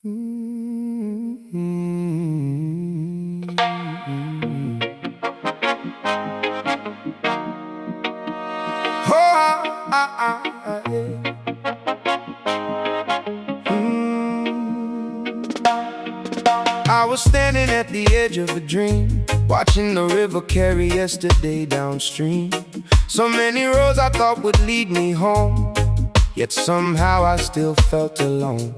I was standing at the edge of a dream, watching the river carry yesterday downstream. So many roads I thought would lead me home, yet somehow I still felt alone.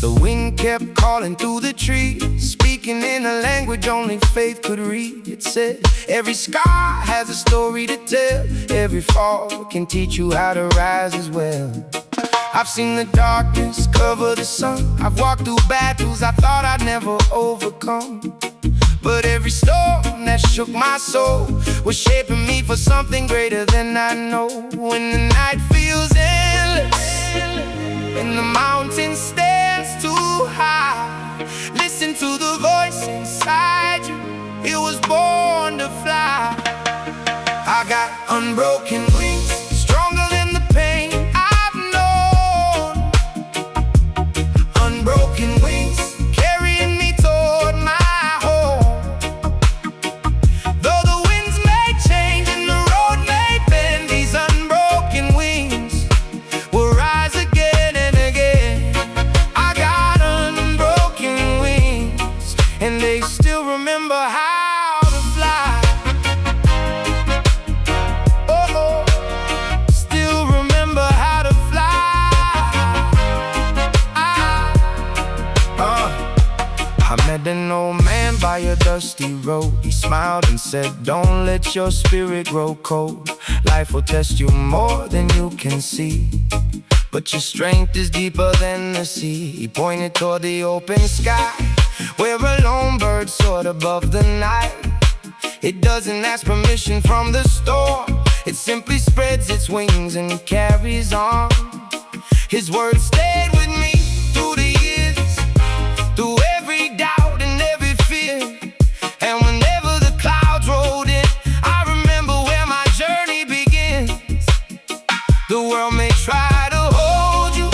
The wind kept calling through the trees, speaking in a language only faith could read. It said, every sky has a story to tell, every fall can teach you how to rise as well. I've seen the darkness cover the sun, I've walked through battles I thought I'd never overcome. But every storm that shook my soul was shaping me for something greater than I know. When the night feels endless and the mountain stands too high, listen to the voice inside you, it was born to fly. I got unbroken wings, stronger than the pain I've known. Unbroken wings, carrying me toward my home. Though the winds may change and the road may bend, these unbroken wings will rise again and again. I got unbroken wings, and they still remember how to fly. Still remember how to fly. I met an old man by a dusty road. He smiled and said, don't let your spirit grow cold. Life will test you more than you can see, but your strength is deeper than the sea. He pointed toward the open sky, where a lone bird soared above the night. It doesn't ask permission from the storm, it simply spreads its wings and carries on. His words stayed with me through the years, through every doubt and every fear. And whenever the clouds rolled in, I remember where my journey begins. The world may try to hold you,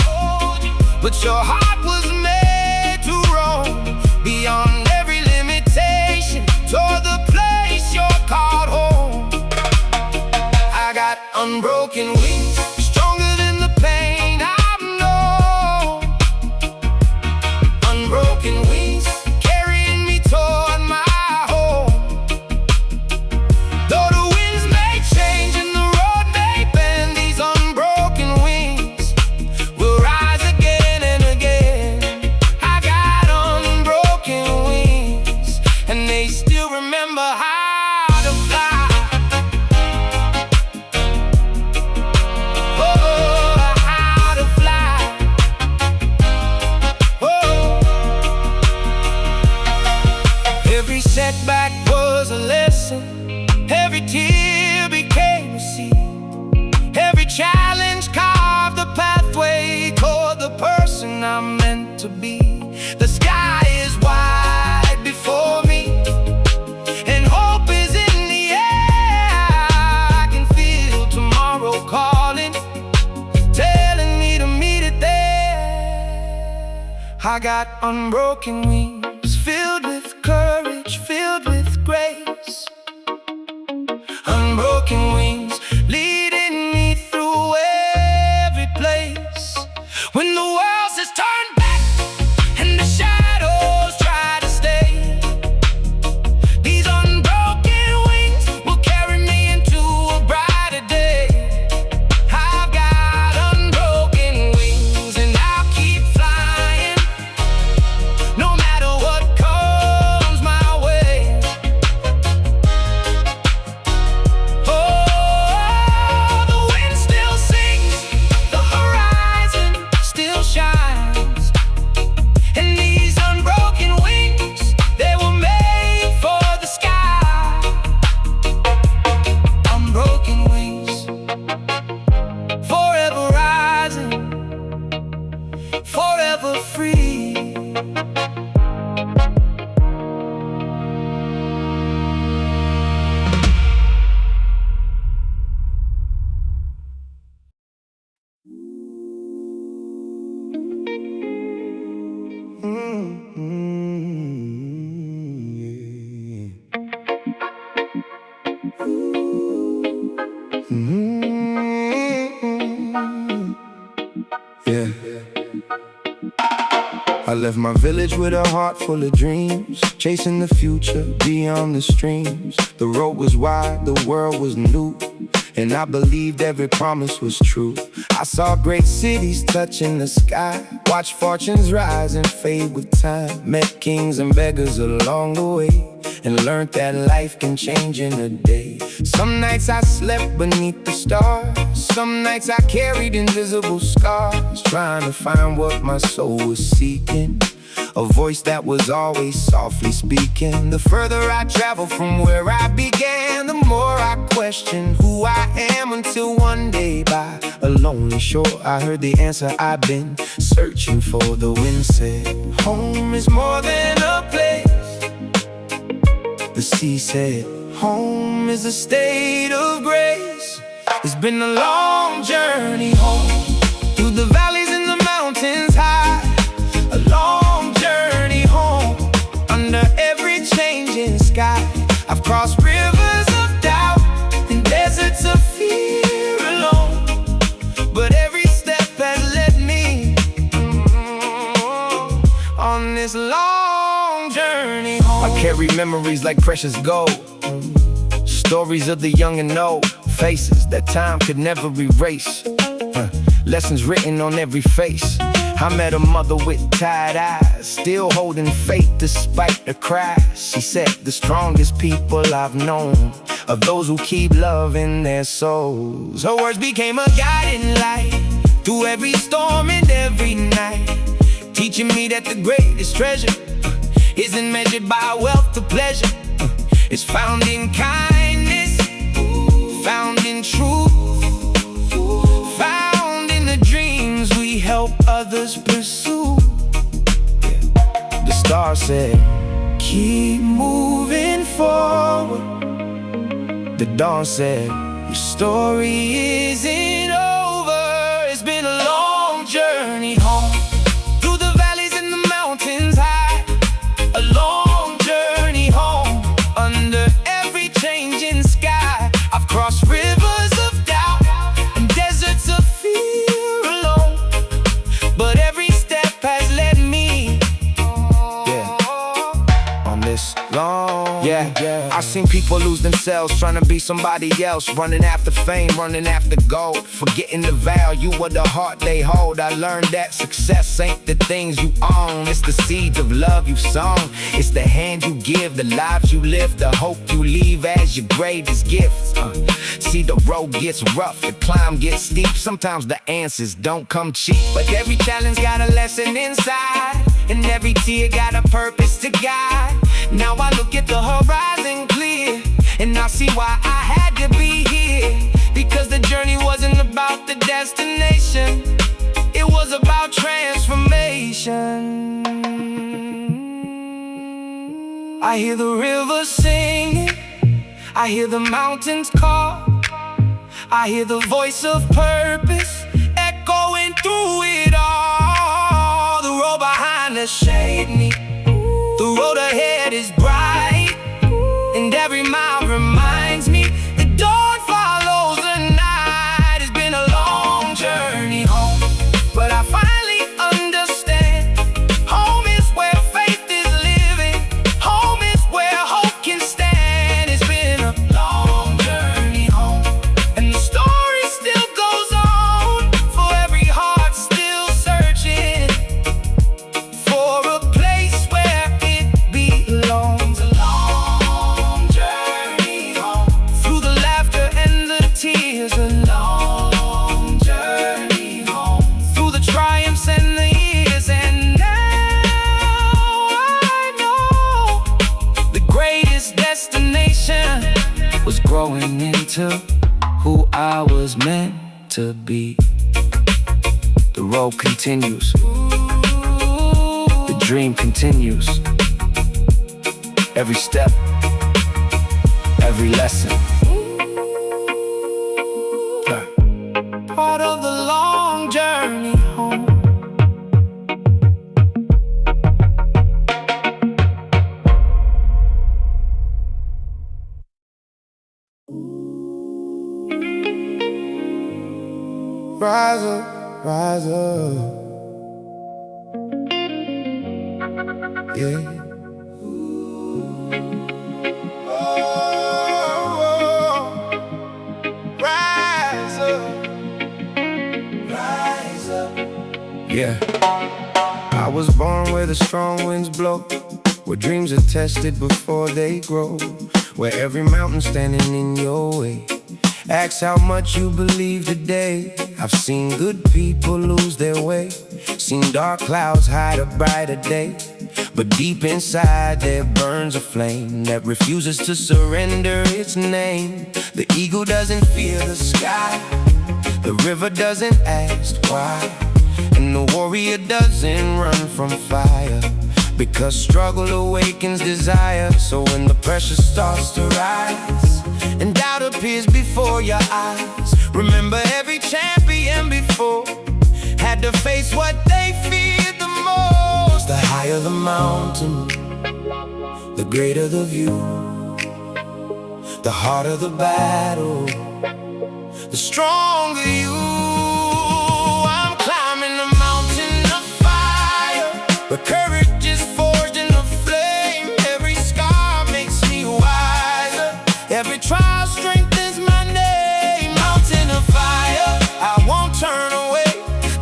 but your heart was made to roam beyond every limitation, toward the place you're called home. I got unbroken wings, stronger than the pain I've known. Unbroken wings, carrying me toward my home. Though the winds may change and the road may bend, these unbroken wings will rise again and again. I got unbroken wings, and they still remember how to fly. Oh, how to fly. Oh, every setback was a lesson, every tear became a seed, every challenge carved a pathway toward the person I'm meant to be. The sky is wide before me, and hope is in the air. I can feel tomorrow calling, telling me to meet it there. I got unbroken wings, filled with courage, filled with grace. Unbroken wings, leading me through every place. When the world says turn back and the shadows try to stay, these unbroken wings will carry me into a brighter day. I've got unbroken wings, and I'll keep flying, no matter what comes my way. Oh, the wind still sings, the horizon still shines, and these unbroken wings, they were made for the sky. Unbroken wings, forever rising, forever free. I left my village with a heart full of dreams, chasing the future beyond the streams. The road was wide, the world was new, and I believed every promise was true. I saw great cities touching the sky, watched fortunes rise and fade with time. Met kings and beggars along the way, and learned that life can change in a day. Some nights I slept beneath the stars, some nights I carried invisible scars, trying to find what my soul was seeking, a voice that was always softly speaking. The further I traveled from where I began, the more I questioned who I am, until one day by a lonely shore I heard the answer I've been searching for. The wind said, home is more than a place. The sea said, home is a state of grace. It's been a long journey home, through the valleys and the mountains high. A long journey home, under every changing sky. I've crossed rivers of doubt and deserts of fear alone, but every step has led me on this long journey home. I carry memories like precious gold, stories of the young and old, faces that time could never erase, lessons written on every face. I met a mother with tired eyes, still holding faith despite the cries. She said the strongest people I've known are those who keep love in their souls. Her words became a guiding light through every storm and every night, teaching me that the greatest treasure isn't measured by wealth or pleasure. It's found in kindness, found in truth, found in the dreams we help others pursue. The star said, keep moving forward. The dawn said, your story isn't over. It's been a long journey home, through the valleys and the mountains high. A long journey home, under every changing sky. I've crossed rivers of doubt and deserts of fear alone, but every step has led me on this long. I've seen people lose themselves trying to be somebody else, running after fame, running after gold, forgetting the value of the heart they hold. I learned that success ain't the things you own, it's the seeds of love you've sown. It's the hand you give, the lives you live, the hope you leave as your greatest gifts. See, the road gets rough, the climb gets steep, sometimes the answers don't come cheap, but every challenge got a lesson inside, and every tear got a purpose to guide. Now I look at the horizon clear, and I see why I had to be here, because the journey wasn't about the destination, it was about transformation. I hear the river singing, I hear the mountains call, I hear the voice of purpose echoing through it all. The road behind us shade me, the road ahead is bright, and every mile reminds me the dawn follows the night. It's been a long journey home, but I finally understand. Home is where faith is living, home is where hope can stand. It's been a long journey home, and the story still goes on, for every heart still searching for a place where it belongs. A long journey home, through the laughter and the tears. A long journey home, through the triumphs and the years. And now I know the greatest destination was growing into who I was meant to be. The road continues, the dream continues. Every step, every lesson, part of the long journey home. Rise up, rise up. Yeah. Oh, rise up, rise up. Yeah. I was born where the strong winds blow, where dreams are tested before they grow, where every mountain standing in your way asks how much you believe today. I've seen good people lose their way, seen dark clouds hide a brighter day, but deep inside there burns a flame that refuses to surrender its name. The eagle doesn't fear the sky, the river doesn't ask why, and the warrior doesn't run from fire, because struggle awakens desire. So when the pressure starts to rise and doubt appears before your eyes, remember every champion before had to face what they feared the most. The higher the mountain, the greater the view, the harder the battle, the stronger you. I'm climbing a mountain of fire, where courage is forged in the flame. Every scar makes me wiser, every trial strengthens my name. Mountain of fire, I won't turn away.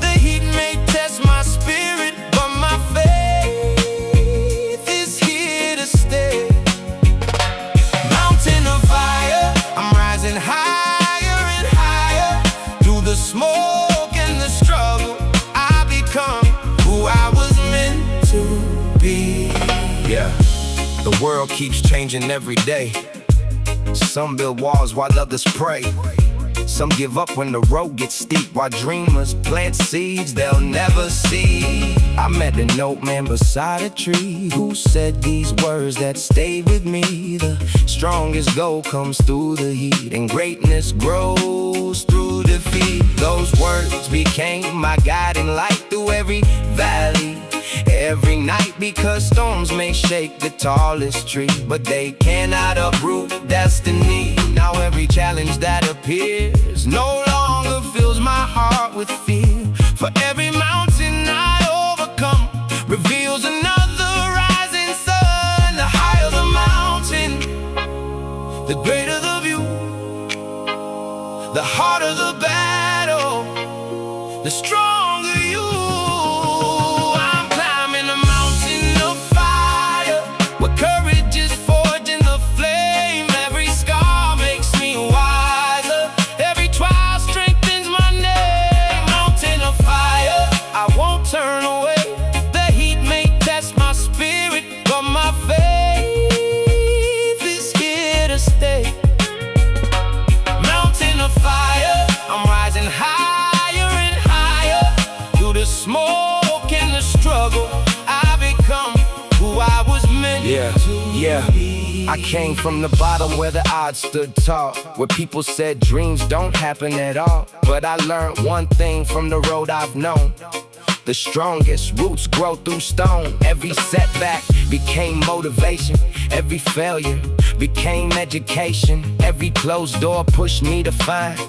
The heat may test my spirit, but my faith is here to stay. Mountain of fire, I'm rising higher and higher. Through the smoke and the struggle, I become who I was meant to be. Yeah, the world keeps changing every day. Some build walls while others pray. Some give up when the road gets steep, while dreamers plant seeds they'll never see. I met an old man beside a tree who said these words that stayed with me: the strongest gold comes through the heat, and greatness grows through defeat. Those words became my guiding light through every valley, every night, because storms may shake the tallest tree, but they cannot uproot destiny. Now every challenge that appears no longer fills my heart with fear, for every mountain I overcome reveals another rising sun. The higher the mountain, the greater the view, the harder the battle, the stronger you. Courage is forged in the flame. Every scar makes me wiser, every trial strengthens my name. Mountain of fire, I won't turn away. The heat may test my spirit, but my faith is here to stay. Mountain of fire, I'm rising higher and higher. Through the smoke and the struggle, I become who I was meant to be. I came from the bottom where the odds stood tall, where people said dreams don't happen at all. But I learned one thing from the road I've known: the strongest roots grow through stone. Every setback became motivation, every failure became education. Every closed door pushed me to find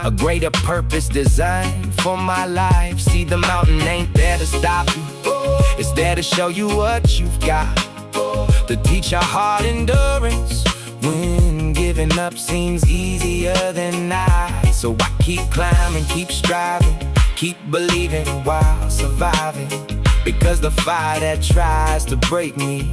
a greater purpose designed for my life. See, the mountain ain't there to stop you, it's there to show you what you've got, to teach our hard endurance when giving up seems easier than not. So I keep climbing, keep striving, keep believing while surviving, because the fire that tries to break me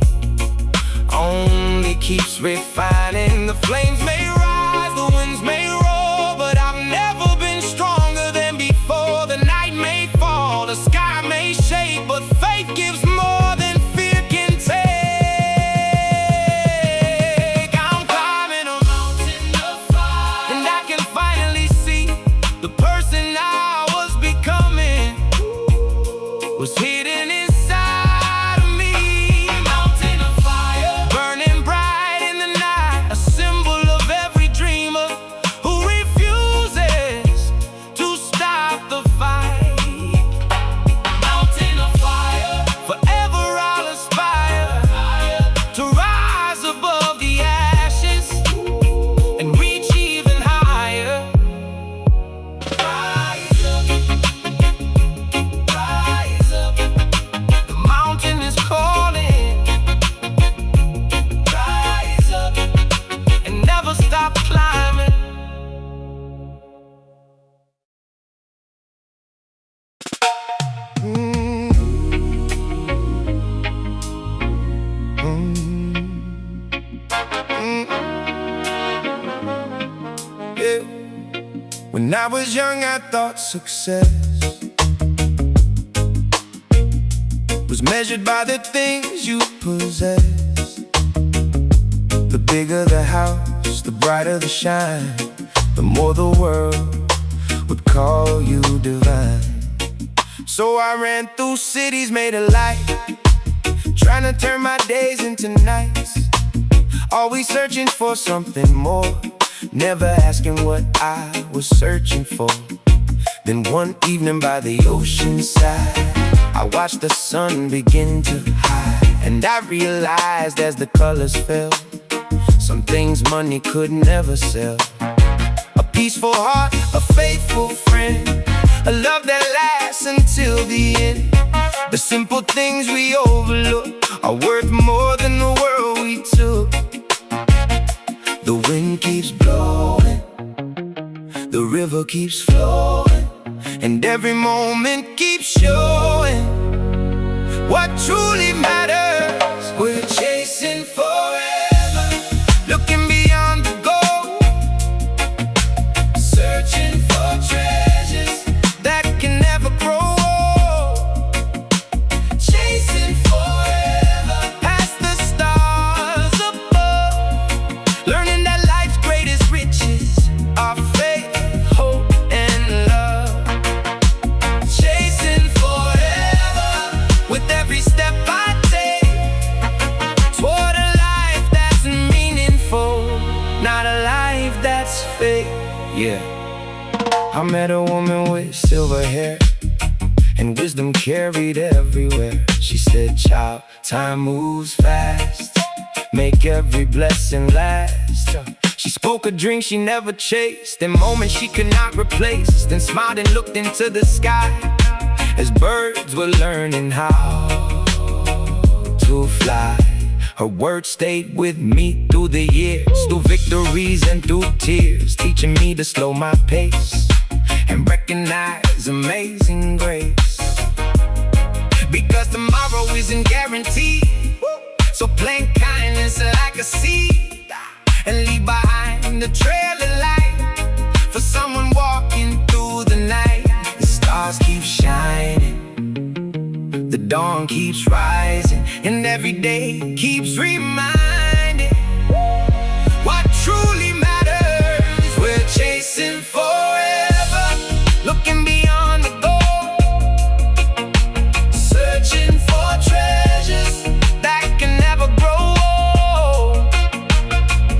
only keeps refining. The flames may rise, the winds may roar, but I've never been stronger than before. The night may fall, the sky may shake, but faith gives more than fear can take. I'm climbing a mountain of fire, and I can finally see the person I was becoming was hidden inside of me. Mountain of fire, burning bright in the night, a symbol of every dreamer who I was young, I thought success was measured by the things you possess. The bigger the house, the brighter the shine, the more the world would call you divine. So I ran through cities made of light, trying to turn my days into nights, always searching for something more, never asking what I was searching for. Then one evening by the ocean side, I watched the sun begin to hide, and I realized as the colors fell, some things money could never sell. A peaceful heart, a faithful friend, a love that lasts until the end. The simple things we overlook are worth more than the world we took. The wind keeps blowing, the river keeps flowing, and every moment keeps showing what truly matters. We're chasing forever, looking beyond the goal, searching for treasures that can never grow old. Chasing forever, past the stars above, learning that life's greatest riches are faith, hope, and love. Chasing forever, with every step I take toward a life that's meaningful, not a life that's fake. Yeah, I met a woman with silver hair and wisdom carried everywhere. She said, "Child, time moves fast, make every blessing last." She spoke a dream she never chased, and moments she could not replace, then smiled and looked into the sky as birds were learning how to fly. Her words stayed with me through the years, through victories and through tears, teaching me to slow my pace and recognize amazing grace. Because tomorrow isn't guaranteed, so plant kindness like a seed and leave behind a trail of light for someone walking through the night. The stars keep shining, the dawn keeps rising, and every day keeps reminding what truly matters. We're chasing forever, looking beyond the goal, searching for treasures that can never grow old.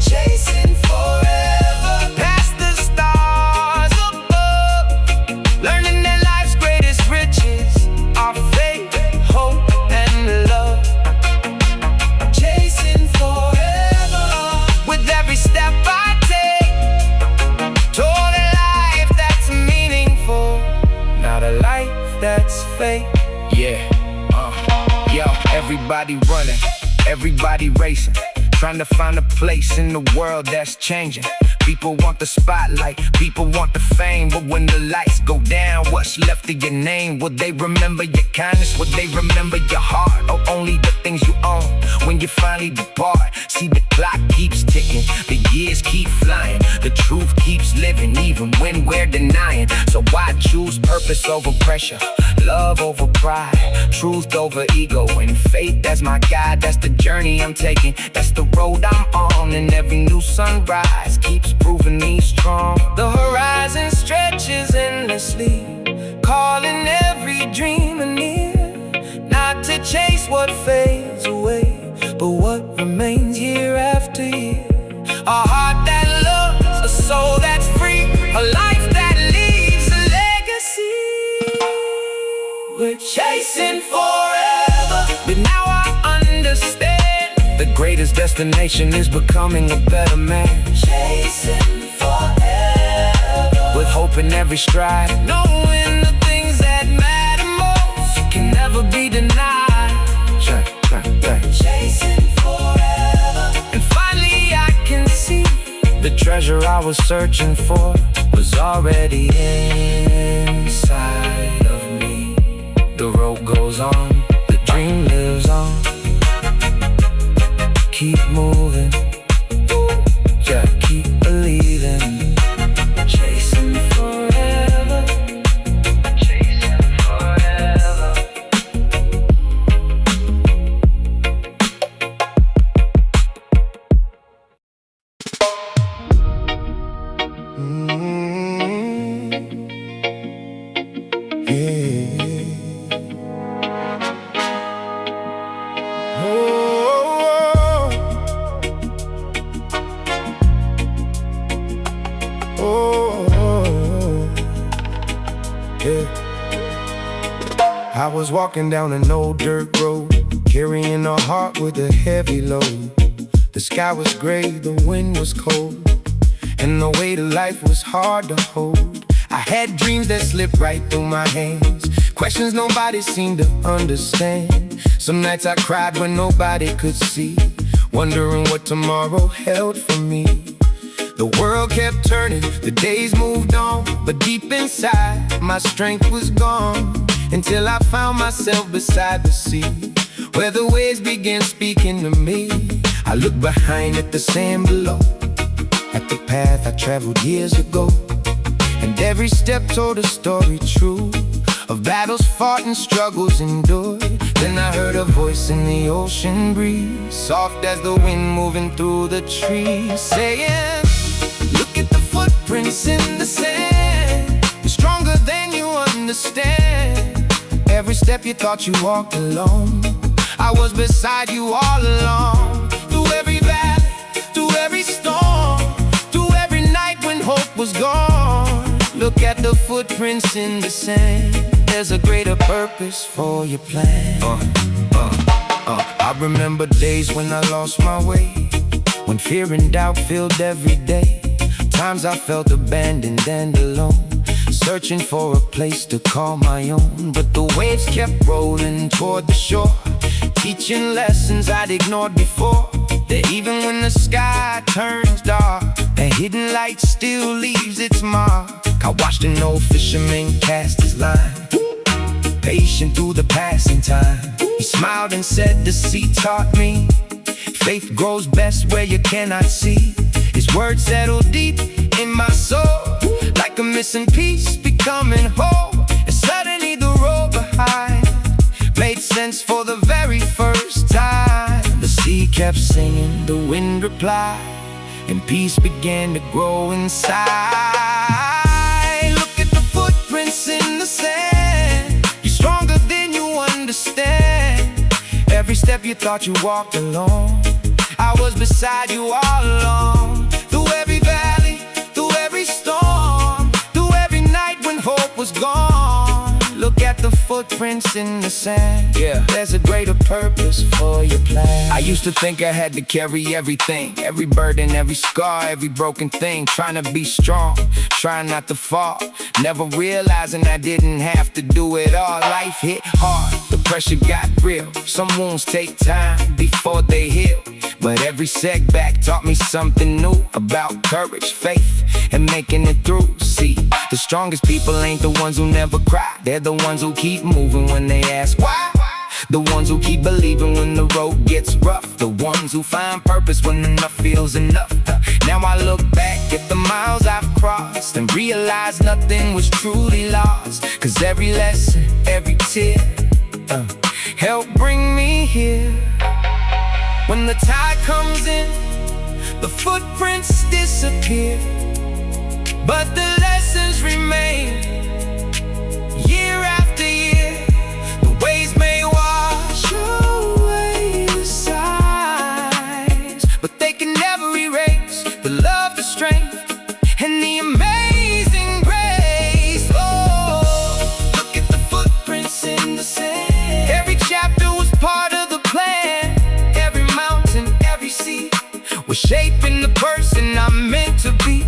Chasing forever, past the stars above, learning that life's greatest riches are faith, hope, and love. Chasing forever, with every step I take toward a life that's meaningful, not a life that's fake. Yeah, yo, everybody running, everybody racing, trying to find a place in the world that's changing. People want the spotlight, people want the fame, but when the lights go down, what's left of your name? Will they remember your kindness? Will they remember your heart? Or only the things you own when you finally depart? See, the clock keeps ticking, the years keep flying, the truth keeps living even when we're denying. So why choose purpose over pressure, love over pride, truth over ego, and faith as my guide? That's the journey I'm taking, that's the road I'm on, and every new sunrise keeps proving me strong. The horizon stretches endlessly, calling every dreamer near, not to chase what fades away, but what remains year after year. A heart that loves, a soul that's free, a life that leaves a legacy. We're chasing forever, but now I understand the greatest destination is becoming a better man. Chasing forever, with hope in every stride, knowing the things that matter most can never be denied. Chasing forever, and finally I can see the treasure I was searching for was already inside of me. The road goes on, the dream lives on. Keep moving, yeah, keep believing. Chasing forever. was walking down an old dirt road, carrying a heart with a heavy load. The sky was gray, the wind was cold, and the weight of life was hard to hold. I had dreams that slipped right through my hands, questions nobody seemed to understand. Some nights I cried when nobody could see, wondering what tomorrow held for me. The world kept turning, the days moved on, but deep inside, my strength was gone. Until I found myself beside the sea, where the waves began speaking to me. I looked behind at the sand below, at the path I traveled years ago, and every step told a story true of battles fought and struggles endured. Then I heard a voice in the ocean breeze, soft as the wind moving through the trees, saying, look at the footprints in the sand, you're stronger than you understand. Every step you thought you walked alone, I was beside you all along. Through every valley, through every storm, through every night when hope was gone. Look at the footprints in the sand, there's a greater purpose for your plan. I remember days when I lost my way, when fear and doubt filled every day. Times I felt abandoned and alone, searching for a place to call my own. But the waves kept rolling toward the shore, teaching lessons I'd ignored before. That even when the sky turns dark, a hidden light still leaves its mark. I watched an old fisherman cast his line, patient through the passing time. He smiled and said, the sea taught me faith grows best where you cannot see. His words settled deep in my soul, like a missing piece becoming whole. And suddenly the road behind made sense for the very first time. The sea kept singing, the wind replied, and peace began to grow inside. Look at the footprints in the sand, you're stronger than you understand. Every step you thought you walked alone, I was beside you all along. Through every valley, through every storm, through every night when hope was gone. Look at the footprints in the sand, yeah, there's a greater purpose for your plan. I used to think I had to carry everything, every burden, every scar, every broken thing. Trying to be strong, trying not to fall, never realizing I didn't have to do it all. Life hit hard, the pressure got real. Some wounds take time before they heal, but every setback taught me something new about courage, faith, and making it through. See, the strongest people ain't the ones who never cry, they're the ones who keep moving when they ask why. The ones who keep believing when the road gets rough, the ones who find purpose when enough feels enough. Now I look back at the miles I've crossed and realize nothing was truly lost. Cause every lesson, every tear helped bring me here. When the tide comes in, the footprints disappear, but the lessons remain. Year after year, the waves may wash away the sighs, but they can never erase the love, the strength, and the amazing grace. Oh, look at the footprints in the sand. Every chapter was part of the plan. Every mountain, every sea was shaping the person I'm meant to be.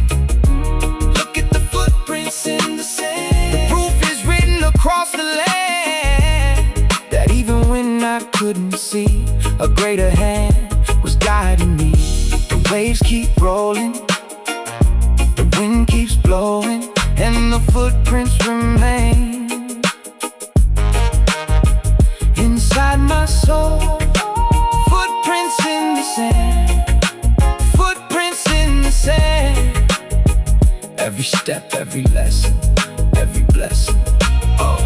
Look at the footprints in the sand. The proof is written across the land, that even when I couldn't see, a greater hand was guiding me. The waves keep rolling, the wind keeps blowing, and the footprints remain inside my soul. Footprints in the sand, footprints in the sand. Every step, every lesson, every blessing. Oh.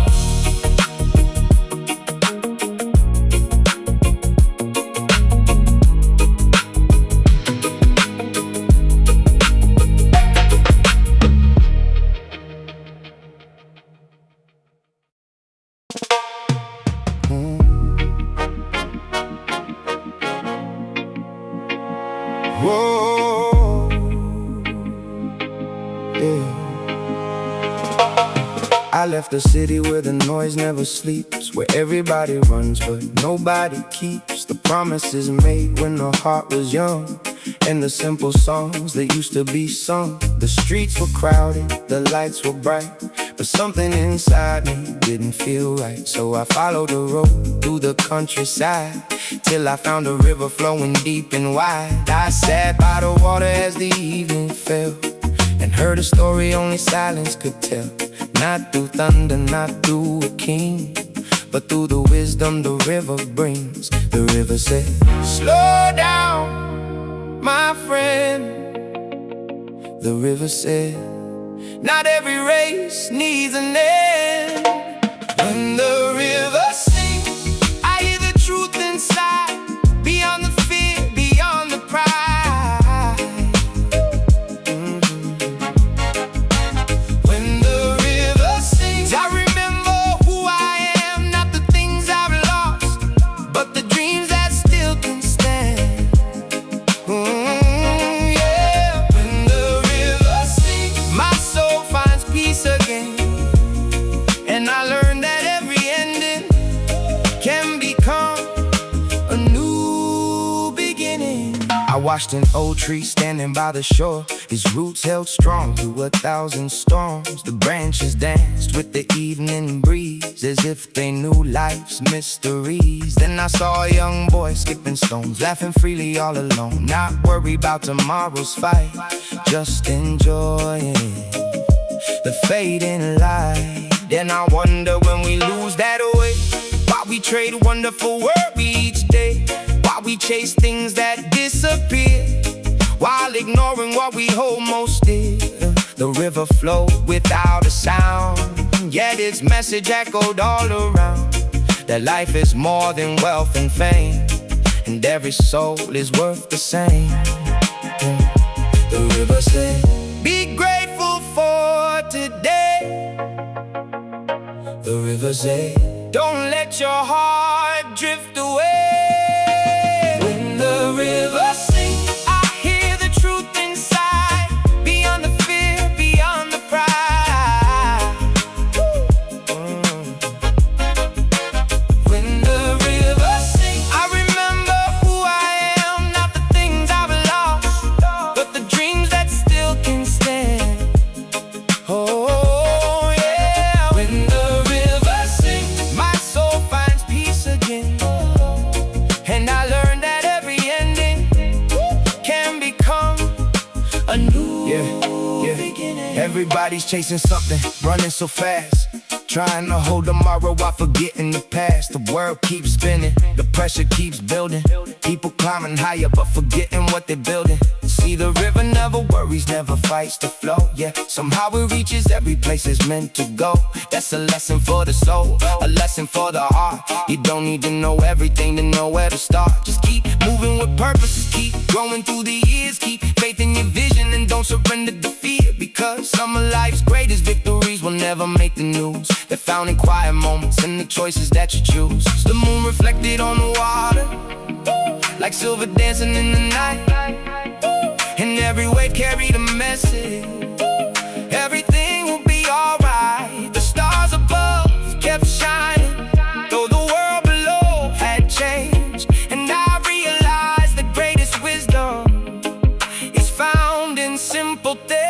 Whoa, yeah. I I left the city where the noise never sleeps, where everybody runs but nobody keeps the promises made when the heart was young, and the simple songs that used to be sung. The streets were crowded, the lights were bright, but something inside me didn't feel right. So I followed the road through the countryside till I found a river flowing deep and wide. I sat by the water as the evening fell and heard a story only silence could tell. Not through thunder, not through a king, but through the wisdom the river brings. The river said, slow down, my friend. The river said, not every race needs an end. When the river sings, I hear the truth inside, beyond the fear, beyond the pride. When the river sings, I remember who I am, not the things I've lost, but the dreams that still can stand. Yeah. When the river sings, my soul finds peace again, and I learned that every ending can become a new beginning. I watched an old tree standing by the shore, his roots held strong through 1,000 storms. The branches danced with the evening breeze, as if they knew life's mysteries. Then I saw a young boy skipping stones, laughing freely all alone, not worried about tomorrow's fight, just enjoying the fading light. Then I wonder, when we lose that way, why we trade wonderful worry each day, why we chase things that disappear, while ignoring what we hold most dear. The river flowed without a sound, yet its message echoed all around, that life is more than wealth and fame, and every soul is worth the same. The river said, be grateful for today. The river said, don't let your heart drift away. When the river sings, I hear the truth inside, beyond the fear, beyond the pride. When the river sings, I remember who I am, not the things I've lost, but the dreams that still can stand. Oh yeah. When the river sings, my soul finds peace again, and I learned that every ending can become a new beginning. Everybody's chasing something, running so fast, trying to hold tomorrow while forgetting the past. The world keeps spinning, the pressure keeps building, people climbing higher but forgetting what they're building. See, the river never worries, never fights to flow. Yeah, somehow it reaches every place it's meant to go. That's a lesson for the soul, a lesson for the heart. You don't need to know everything to know where to start. Just keep moving with purpose, keep growing through the years, keep faith in your vision, and don't surrender to fear, because some of life's greatest victories will never make the news. They're found in quiet moments and the choices that you choose. The moon reflected on the water, like silver dancing in the night, and every wave carried a message. Everything will be alright. The stars above kept shining, though the world below had changed. And I realized the greatest wisdom is found in simple things.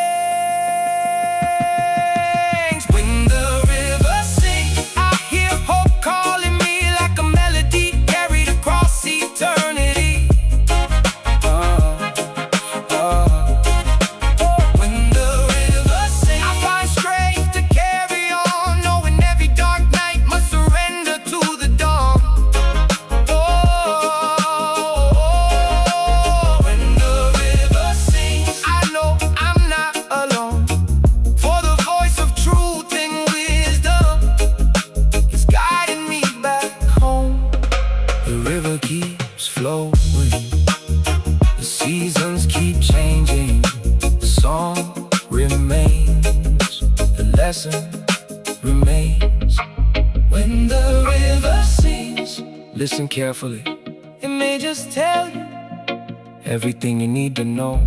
When the river sings, I hear hope calling me like a melody carried across eternity. When the river sings, I find strength to carry on, knowing every dark night must surrender to the dawn. When the river sings, I know I'm not alone, for the voice of truth and wisdom is guiding me back home. The river keeps flowing, the seasons keep changing, the song remains, the lesson remains. When the river sings, listen carefully, it may just tell you everything you need to know.